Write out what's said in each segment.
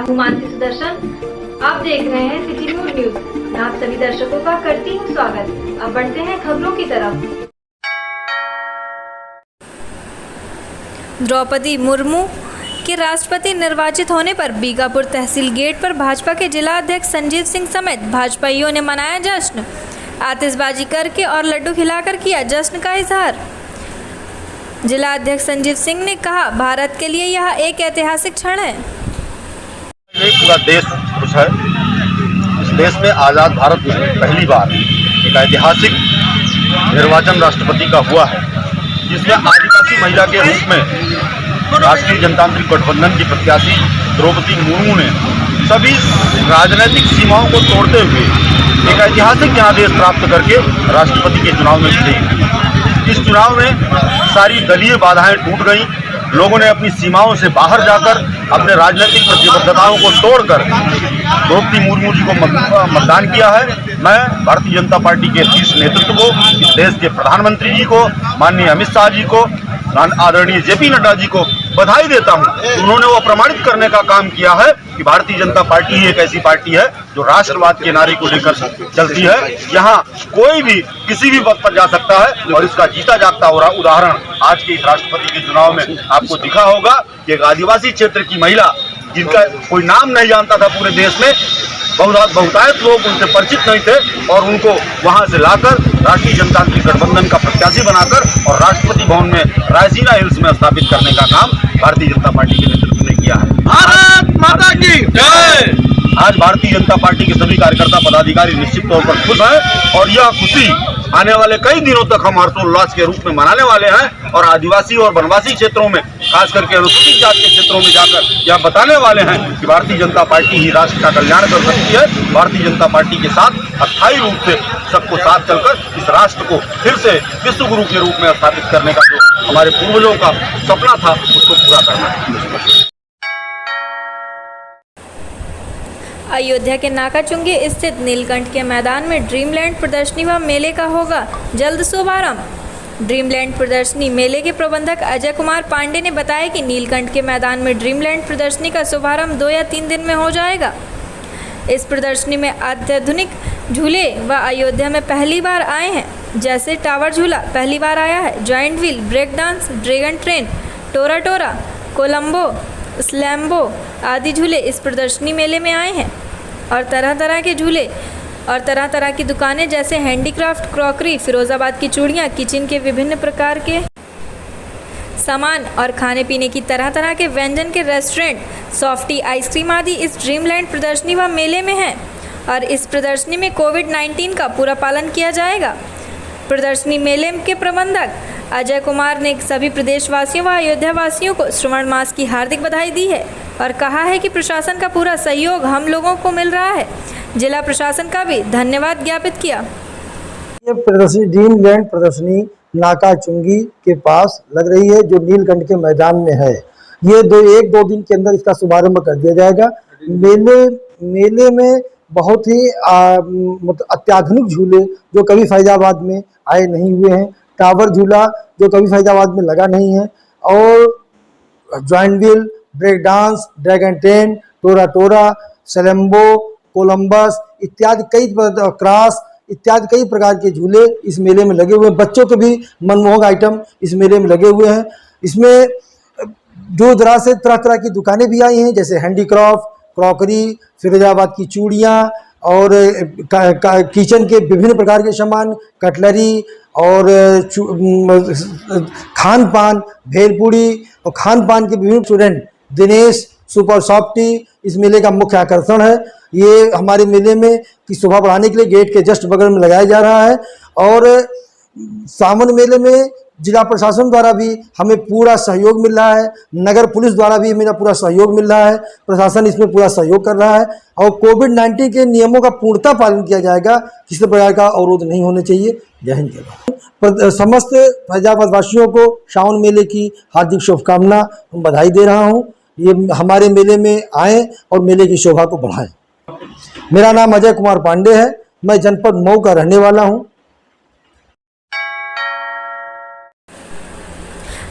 हूँ मानसी सुदर्शन। आप देख रहे हैं सिटी न्यूज। आप सभी दर्शकों का करती हूँ स्वागत। अब बढ़ते हैं खबरों की तरफ। द्रौपदी मुर्मू के राष्ट्रपति निर्वाचित होने पर बीकापुर तहसील गेट पर भाजपा के जिला अध्यक्ष संजीव सिंह समेत भाजपाइयों ने मनाया जश्न। आतिशबाजी करके और लड्डू खिलाकर किया जश्न का इजहार। जिला अध्यक्ष संजीव सिंह ने कहा, भारत के लिए यह एक ऐतिहासिक क्षण है। पूरा देश खुश है। इस देश में आज़ाद भारत में पहली बार एक ऐतिहासिक निर्वाचन राष्ट्रपति का हुआ है, जिसमें आदिवासी महिला के रूप में राष्ट्रीय जनतांत्रिक गठबंधन की प्रत्याशी द्रौपदी मुर्मू ने सभी राजनीतिक सीमाओं को तोड़ते हुए एक ऐतिहासिक जनादेश प्राप्त करके राष्ट्रपति के चुनाव में जीती। इस चुनाव में सारी दलीय बाधाएं टूट गईं। लोगों ने अपनी सीमाओं से बाहर जाकर अपने राजनीतिक प्रतिबद्धताओं को तोड़कर द्रौपदी मुर्मू जी को मतदान किया है। मैं भारतीय जनता पार्टी के शीर्ष नेतृत्व को, इस देश के प्रधानमंत्री जी को, माननीय अमित शाह जी को, आदरणीय जेपी नड्डा जी को बधाई देता हूं। उन्होंने वो प्रमाणित करने का काम किया है कि भारतीय जनता पार्टी ही एक ऐसी पार्टी है जो राष्ट्रवाद के नारे को लेकर चलती है। यहाँ कोई भी किसी भी पद पर जा सकता है और इसका जीता जागता उदाहरण आज के इस राष्ट्रपति के चुनाव में आपको दिखा होगा कि एक आदिवासी क्षेत्र की महिला, जिनका कोई नाम नहीं जानता था पूरे देश में, बहुतायत लोग उनसे परिचित नहीं थे, और उनको वहां से लाकर राष्ट्रीय जनतांत्रिक गठबंधन का प्रत्याशी बनाकर और राष्ट्रपति भवन में रायसीना हिल्स में स्थापित करने का काम भारतीय जनता पार्टी के नेतृत्व ने किया है। भारत माता की जय। आज भारतीय जनता पार्टी के सभी कार्यकर्ता पदाधिकारी निश्चित तौर पर खुश हैं, और यह खुशी आने वाले कई दिनों तक हम हर्षोल्लास के रूप में मनाने वाले हैं। और आदिवासी और वनवासी क्षेत्रों में, खास करके अनुसूचित जाति के क्षेत्रों में जाकर यह बताने वाले हैं कि भारतीय जनता पार्टी ही राष्ट्र का कल्याण कर सकती है। भारतीय जनता पार्टी के साथ अस्थायी रूप से सबको साथ चलकर इस राष्ट्र को फिर से विश्व गुरु के रूप में स्थापित करने का जो हमारे पूर्वजों का सपना था, उसको पूरा करना है। अयोध्या के नाकाचुंगी स्थित नीलकंठ के मैदान में ड्रीमलैंड प्रदर्शनी व मेले का होगा जल्द शुभारंभ। ड्रीमलैंड प्रदर्शनी मेले के प्रबंधक अजय कुमार पांडे ने बताया कि नीलकंठ के मैदान में ड्रीमलैंड प्रदर्शनी का शुभारंभ 2 या 3 दिन में हो जाएगा। इस प्रदर्शनी में अत्याधुनिक झूले व अयोध्या में पहली बार आए हैं, जैसे टावर झूला पहली बार आया है, joint wheel, break dance, dragon train, Tora Tora, Colombo, Slambo आदि झूले इस प्रदर्शनी मेले में आए हैं। और तरह तरह के झूले और तरह तरह की दुकानें जैसे हैंडीक्राफ्ट, क्रॉकरी, फिरोजाबाद की चूड़ियाँ, किचन के विभिन्न प्रकार के सामान और खाने पीने की तरह तरह के व्यंजन के रेस्टोरेंट, सॉफ्टी, आइसक्रीम आदि इस ड्रीमलैंड प्रदर्शनी व मेले में हैं। और इस प्रदर्शनी में कोविड-19 का पूरा पालन किया जाएगा। प्रदर्शनी मेले के प्रबंधक अजय कुमार ने सभी प्रदेशवासियों व अयोध्या वासियों को श्रावण मास की हार्दिक बधाई दी है और कहा है कि प्रशासन का पूरा सहयोग हम लोगों को मिल रहा है। जिला प्रशासन का भी धन्यवाद ज्ञापित किया। ये प्रदर्शनी ड्रीमलैंड प्रदर्शनी नाकाचुंगी के पास लग रही है, जो नीलकंठ के मैदान में है। ये 1-2 दिन के अंदर इसका शुभारंभ कर दिया जाएगा। मेले में बहुत ही अत्याधुनिक झूले जो कभी फैजाबाद में आए नहीं हुए हैं, टावर झूला जो कभी फैजाबाद में लगा नहीं है, और joint wheel, break dance, dragon train, Tora Tora, Selembo, Columbus इत्यादि कई प्रकार के झूले इस मेले में लगे हुए हैं। बच्चों के भी मनमोहक आइटम इस मेले में लगे हुए हैं। इसमें दूर दराज से तरह तरह की दुकानें भी आई हैं, जैसे हैंडीक्राफ्ट, क्रॉकरी, फिरोजाबाद की चूड़ियाँ और किचन के विभिन्न प्रकार के सामान, कटलरी और खान पान, भेलपूड़ी और खान पान के विभिन्न रेस्टोरेंट, दिनेश सुपर सॉफ्टी इस मेले का मुख्य आकर्षण है। ये हमारे मेले में की शोभा बढ़ाने के लिए गेट के जस्ट बगल में लगाया जा रहा है। और सावन मेले में जिला प्रशासन द्वारा भी हमें पूरा सहयोग मिल रहा है, नगर पुलिस द्वारा भी मेरा पूरा सहयोग मिल रहा है, प्रशासन इसमें पूरा सहयोग कर रहा है। और कोविड-19 के नियमों का पूर्णतः पालन किया जाएगा, किसी प्रकार का अवरोध नहीं होने चाहिए। जय हिंद। समस्त फैजाबाद वासियों को श्रावण मेले की हार्दिक शुभकामना, बधाई दे रहा हूँ। ये हमारे मेले में आए और मेले की शोभा को बढ़ाएं। मेरा नाम अजय कुमार पांडे है, मैं जनपद मऊ का रहने वाला हूँ।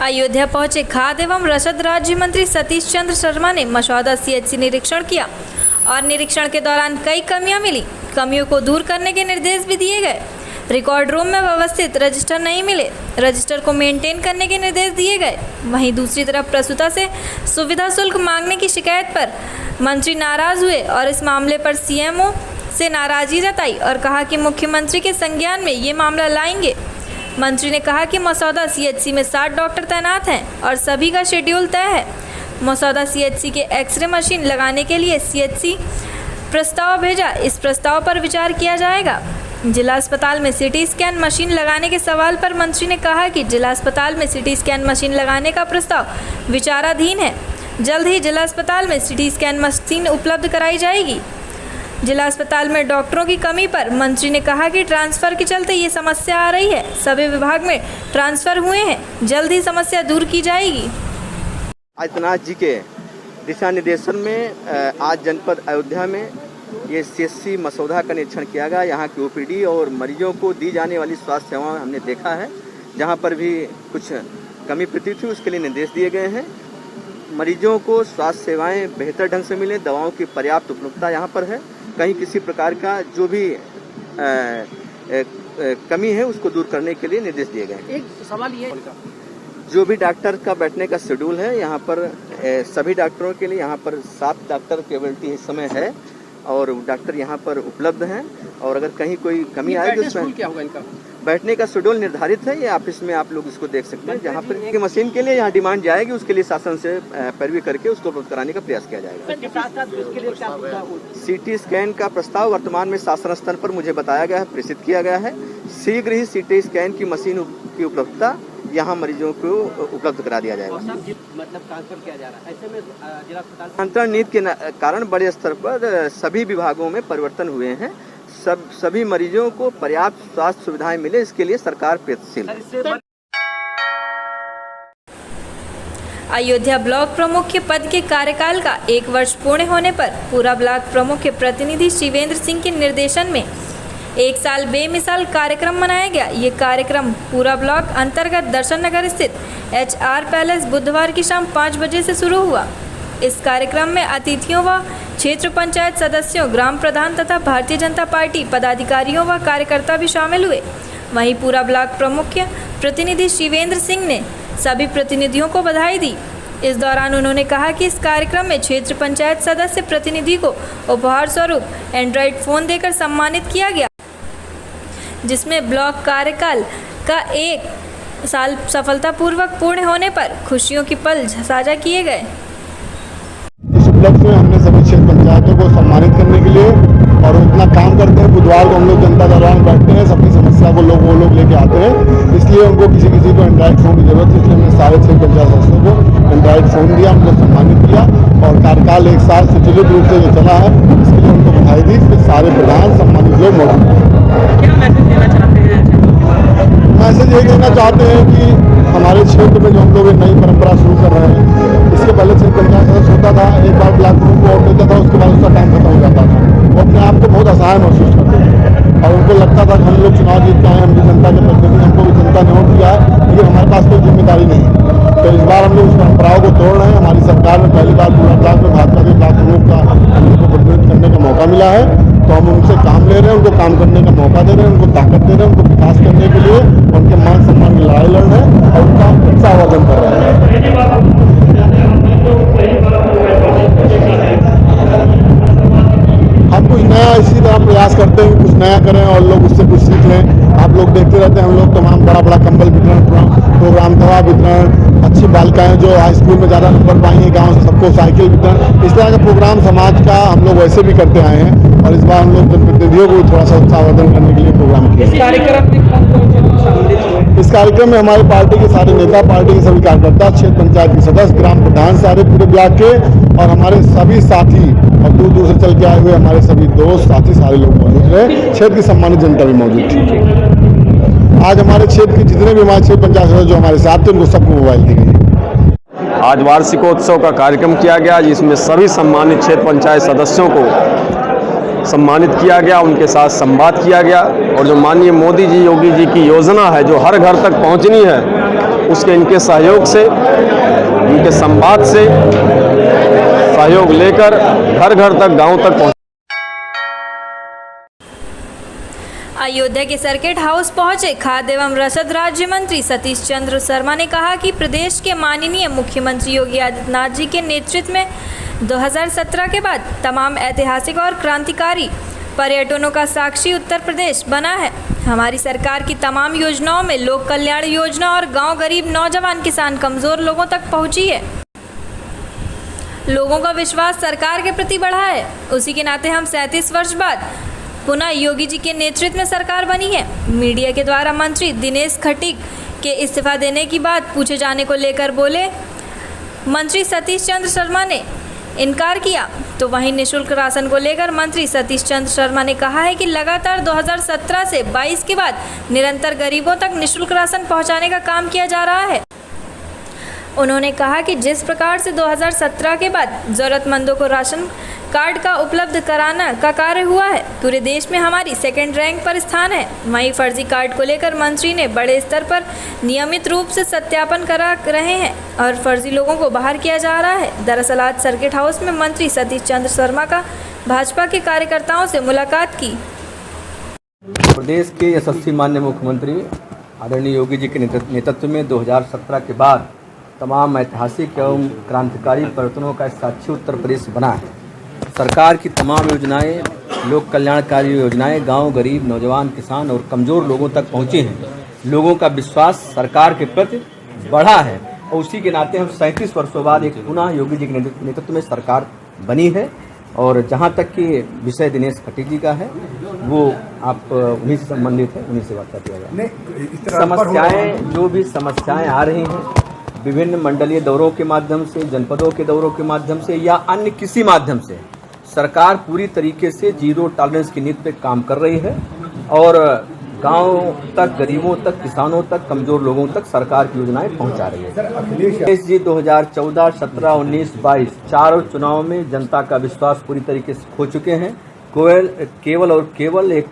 अयोध्या पहुंचे खाद्य एवं रसद राज्य मंत्री सतीश चंद्र शर्मा ने मसौदा सीएचसी निरीक्षण किया और निरीक्षण के दौरान कई कमियां मिली। कमियों को दूर करने के निर्देश भी दिए गए। रिकॉर्ड रूम में व्यवस्थित रजिस्टर नहीं मिले, रजिस्टर को मेंटेन करने के निर्देश दिए गए। वहीं दूसरी तरफ प्रसूता से सुविधा शुल्क मांगने की शिकायत पर मंत्री नाराज हुए और इस मामले पर सीएमओ से नाराजगी जताई और कहा कि मुख्यमंत्री के संज्ञान में ये मामला लाएंगे। मंत्री ने कहा कि मसौदा सीएचसी में 60 डॉक्टर तैनात हैं और सभी का शेड्यूल तय है। मसौदा सीएचसी के एक्सरे मशीन लगाने के लिए सीएचसी प्रस्ताव भेजा, इस प्रस्ताव पर विचार किया जाएगा। जिला अस्पताल में सीटी स्कैन मशीन लगाने के सवाल पर मंत्री ने कहा कि जिला अस्पताल में सीटी स्कैन मशीन लगाने का प्रस्ताव विचाराधीन है। जल्द ही जिला अस्पताल में सीटी स्कैन मशीन उपलब्ध कराई जाएगी। जिला अस्पताल में डॉक्टरों की कमी पर मंत्री ने कहा कि ट्रांसफर के चलते ये समस्या आ रही है। सभी विभाग में ट्रांसफर हुए हैं, जल्द ही समस्या दूर की जाएगी। आदित्यनाथ जी के दिशा निर्देशन में आज जनपद अयोध्या में ये सीएचसी मसौदा का निरीक्षण किया गया। यहाँ की ओपीडी और मरीजों को दी जाने वाली स्वास्थ्य सेवाएं हमने देखा है। जहाँ पर भी कुछ कमी प्रतीत हुई उसके लिए निर्देश दिए गए हैं। मरीजों को स्वास्थ्य सेवाएं बेहतर ढंग से मिले, दवाओं की पर्याप्त उपलब्धता यहाँ पर है। कहीं किसी प्रकार का जो भी कमी है उसको दूर करने के लिए निर्देश दिए गए हैं। एक सवाल ये, जो भी डॉक्टर का बैठने का शेड्यूल है यहाँ पर सभी डॉक्टरों के लिए यहाँ पर 7 डॉक्टर की अवेलेबिलिटी इस समय है और डॉक्टर यहाँ पर उपलब्ध हैं। और अगर कहीं कोई कमी आए तो उसमें क्या होगा? इनका बैठने का शेड्यूल निर्धारित है। ये ऑफिस में आप लोग इसको देख सकते हैं। जहाँ पर मशीन के लिए यहाँ डिमांड जाएगी उसके लिए शासन से पैरवी करके उसको उपलब्ध कराने का प्रयास किया जाएगा। सीटी स्कैन का प्रस्ताव वर्तमान में शासन स्तर पर मुझे बताया गया है, प्रेषित किया गया है। शीघ्र ही सीटी स्कैन की मशीन की उपलब्धता यहाँ मरीजों को उपलब्ध करा दिया जाएगा। मतलब ट्रांसफर किया जा रहा है, ऐसे में जिला अस्पताल नियंत्रण नीति के कारण बड़े स्तर पर सभी विभागों में परिवर्तन हुए हैं। सभी मरीजों को पर्याप्त स्वास्थ्य सुविधाएं मिले, इसके लिए सरकार प्रयत्नशील है। अयोध्या ब्लॉक प्रमुख के पद के कार्यकाल का 1 वर्ष पूर्ण होने पर पूरा ब्लॉक प्रमुख के प्रतिनिधि शिवेंद्र सिंह के निर्देशन में 1 साल बेमिसाल कार्यक्रम मनाया गया। ये कार्यक्रम पूरा ब्लॉक अंतर्गत दर्शन नगर स्थित HR पैलेस बुधवार की शाम 5 बजे से शुरू हुआ। इस कार्यक्रम में अतिथियों व क्षेत्र पंचायत सदस्यों, ग्राम प्रधान तथा भारतीय जनता पार्टी पदाधिकारियों व कार्यकर्ता भी शामिल हुए। वहीं पूरा ब्लॉक प्रमुख के प्रतिनिधि शिवेंद्र सिंह ने सभी प्रतिनिधियों को बधाई दी। इस दौरान उन्होंने कहा कि इस कार्यक्रम में क्षेत्र पंचायत सदस्य प्रतिनिधि को उपहार स्वरूप एंड्रॉयड फ़ोन देकर सम्मानित किया गया, जिसमें ब्लॉक कार्यकाल का 1 साल सफलतापूर्वक पूर्ण होने पर खुशियों की पल साझा किए गए। इस उपलक्ष्य में हमने सभी क्षेत्र पंचायतों को सम्मानित करने के लिए और उतना काम करते हैं। बुधवार को हम लोग जनता दरबार में बैठते हैं, सबकी समस्या को वो लोग लेके आते हैं, इसलिए उनको किसी को एंड्रॉइड फोन की जरूरत है। इसलिए हमने सारे क्षेत्र पंचायत सदस्यों को एंड्रॉइड फोन दिया, उनको सम्मानित किया और कार्यकाल 1 साल सुचारू रूप से जो चला है इसके लिए उनको बधाई दी। इसके सारे प्रधान सम्मानित लोग मौजूद हैं। क्या मैसेज देना चाहते हैं? मैसेज ये देना चाहते हैं कि हमारे क्षेत्र में जो हम लोग एक नई परंपरा शुरू कर रहे हैं, इसके पहले क्षेत्र पंचायत सदस्य होता था, एक बार ब्लॉक प्रमुख को वोट देता था, उसके बाद उसका काम खत्म हो जाता था। वो अपने आप को बहुत असहाय महसूस करते थे और उनको लगता था कि हम लोग चुनाव जीत के आए, हम भी जनता के प्रतिनिधि, हमको भी जनता ने वोट दिया है, लेकिन हमारे पास कोई जिम्मेदारी नहीं है। तो इस बार हम लोग उस परंपराओं को तोड़ रहे हैं। हमारी सरकार में पहली बार पूरा ब्लॉक में भाजपा के ब्लॉक प्रमुख का हम लोग को प्रतिनिधित्व करने का मौका मिला है, तो हम उनसे काम ले रहे हैं, उनको काम करने का मौका दे रहे हैं, उनको ताकत दे रहे हैं, उनको विकास करने के लिए उनके मान सम्मान की लड़ाई लड़ रहे हैं और उनका उत्साहवर्धन कर रहे हैं। हम कुछ नया इसी तरह प्रयास करते हैं, कुछ नया करें और लोग उससे कुछ सीख लें। आप लोग देखते रहते हैं, हम लोग तमाम बड़ा कंबल वितरण प्रोग्राम, दवा वितरण, अच्छी बालिकाएं जो हाई स्कूल में ज़्यादा नंबर पाई हैं, गाँव से सबको साइकिल वितरण, इस तरह का प्रोग्राम समाज का हम लोग वैसे भी करते आए हैं और इस बार हम लोग जनप्रतिनिधियों को थोड़ा सा उत्साहवर्धन करने के लिए प्रोग्राम किया। इस कार्यक्रम में हमारी पार्टी के सारे नेता, पार्टी के सभी कार्यकर्ता, क्षेत्र पंचायत के सदस्य, ग्राम प्रधान सारे पूरे ब्लॉक के और हमारे सभी साथी और दूर दूर से चल के आए हुए हमारे सभी दोस्त साथी सारे लोग मौजूद रहे। क्षेत्र की सम्मानित जनता भी मौजूद थी। आज हमारे क्षेत्र के जितने भी हमारे क्षेत्र पंचायत सदस्य जो हमारे साथ थे उनको सबको मोबाइल दी गई। आज वार्षिकोत्सव का कार्यक्रम किया गया, जिसमें सभी सम्मानित क्षेत्र पंचायत सदस्यों को सम्मानित किया गया, उनके साथ संवाद किया गया और जो माननीय मोदी जी, योगी जी की योजना है जो हर घर तक पहुंचनी है, उसके इनके सहयोग से, इनके संवाद से सहयोग लेकर घर घर तक, गांव तक पहुंच। अयोध्या के सर्किट हाउस पहुंचे खाद्य एवं रसद राज्य मंत्री सतीश चंद्र शर्मा ने कहा कि प्रदेश के माननीय मुख्यमंत्री योगी आदित्यनाथ जी के नेतृत्व में 2017 के बाद तमाम ऐतिहासिक और क्रांतिकारी पर्यटनों का साक्षी उत्तर प्रदेश बना है। हमारी सरकार की तमाम योजनाओं में लोक कल्याण योजना और गांव गरीब, नौजवान, किसान, कमजोर लोगों तक पहुंची है। लोगों का विश्वास सरकार के प्रति बढ़ा है। उसी के नाते हम 37 वर्ष बाद पुनः योगी जी के नेतृत्व में सरकार बनी है। मीडिया के द्वारा मंत्री दिनेश खटीक के इस्तीफा देने की बात पूछे जाने को लेकर बोले मंत्री सतीश चंद्र शर्मा ने इनकार किया, तो वहीं निःशुल्क राशन को लेकर मंत्री सतीश चंद्र शर्मा ने कहा है कि लगातार 2017 से 22 के बाद निरंतर गरीबों तक निःशुल्क राशन पहुंचाने का काम किया जा रहा है। उन्होंने कहा कि जिस प्रकार से 2017 के बाद ज़रूरतमंदों को राशन कार्ड का उपलब्ध कराना का कार्य हुआ है, पूरे देश में हमारी सेकंड रैंक पर स्थान है। वहीं फर्जी कार्ड को लेकर मंत्री ने बड़े स्तर पर नियमित रूप से सत्यापन करा रहे हैं और फर्जी लोगों को बाहर किया जा रहा है। दरअसल आज सर्किट हाउस में मंत्री सतीश चंद्र शर्मा का भाजपा के कार्यकर्ताओं से मुलाकात की। प्रदेश के यशस्वी माननीय मुख्यमंत्री आदरणीय योगी जी के नेतृत्व में 2017 के बाद तमाम ऐतिहासिक एवं क्रांतिकारी परिवर्तनों का साक्षी उत्तर प्रदेश बना है। सरकार की तमाम योजनाएं, लोक कल्याणकारी योजनाएं गांव, गरीब, नौजवान, किसान और कमज़ोर लोगों तक पहुंची हैं। लोगों का विश्वास सरकार के प्रति बढ़ा है और उसी के नाते हम 37 वर्षों बाद एक पुनः योगी जी के नेतृत्व में सरकार बनी है। और जहां तक कि विषय दिनेश खटीक जी का है, वो आप उन्हीं से संबंधित है, उन्हीं से बात करते हैं। समस्याएं, जो भी समस्याएं आ रही हैं विभिन्न मंडलीय दौरों के माध्यम से, जनपदों के दौरों के माध्यम से या अन्य किसी माध्यम से, सरकार पूरी तरीके से जीरो टॉलरेंस की नीति पे काम कर रही है और गांव तक, गरीबों तक, किसानों तक, कमजोर लोगों तक सरकार की योजनाएं पहुंचा रही है। अखिलेश जी 2014, 17, 19, 22 चारों चुनाव में जनता का विश्वास पूरी तरीके से खो चुके हैं। केवल एक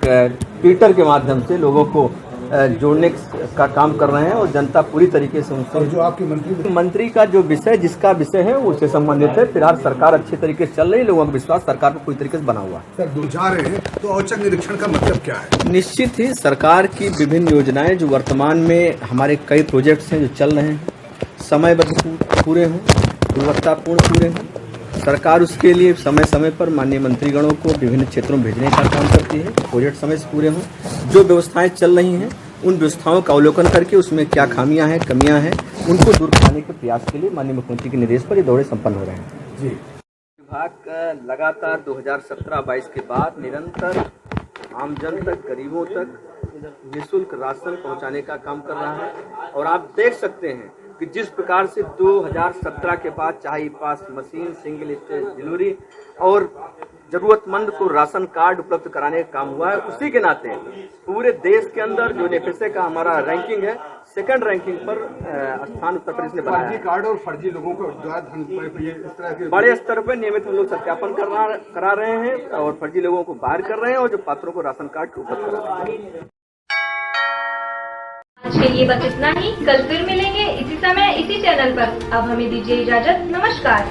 ट्विटर के माध्यम से लोगों को जोड़ने का काम कर रहे हैं और जनता पूरी तरीके से उनसे, जो आपके मंत्री का जो विषय, जिसका विषय है उससे संबंधित है। फिलहाल सरकार अच्छे तरीके से चल रही है, लोगों का विश्वास सरकार पर पूरी तरीके से बना हुआ है। सर, जा रहे हैं तो औचक निरीक्षण का मतलब क्या है? निश्चित ही सरकार की विभिन्न योजनाएं जो वर्तमान में हमारे कई प्रोजेक्ट्स हैं जो चल रहे हैं, समयबद्ध पूरे हों, गुणवत्तापूर्ण पूरे हों। सरकार उसके लिए समय समय पर माननीय मंत्रीगणों को विभिन्न क्षेत्रों में भेजने का काम करती है। प्रोजेक्ट समय से पूरे हों। जो व्यवस्थाएं चल रही हैं उन व्यवस्थाओं का अवलोकन करके उसमें क्या खामियां हैं, कमियां हैं, उनको दूर करने के प्रयास के लिए माननीय मुख्यमंत्री के निर्देश पर ये दौरे संपन्न हो रहे हैं। जी, विभाग लगातार 2017-22 के बाद निरंतर आमजन तक, गरीबों तक निःशुल्क राशन पहुंचाने का काम कर रहा है। और आप देख सकते हैं कि जिस प्रकार से 2017 के बाद चाहे पास मशीन, सिंगल स्टेज डिलीवरी और जरूरतमंद को राशन कार्ड उपलब्ध कराने का काम हुआ है, उसी के नाते पूरे देश के अंदर जो नेफेसे का हमारा रैंकिंग है, सेकंड रैंकिंग पर स्थान उत्तर प्रदेश ने बनाया है। फर्जी कार्ड और फर्जी लोगों को इस तरह के बड़े स्तर पर नियमित हम लोग सत्यापन करा रहे हैं और फर्जी लोगों को बाहर कर रहे हैं और जो पात्रों को राशन कार्ड उपलब्ध करा रहे हैं। आज के लिए बस इतना ही। कल फिर मिलेंगे इसी समय इसी चैनल पर। अब हमें दीजिए इजाजत। नमस्कार।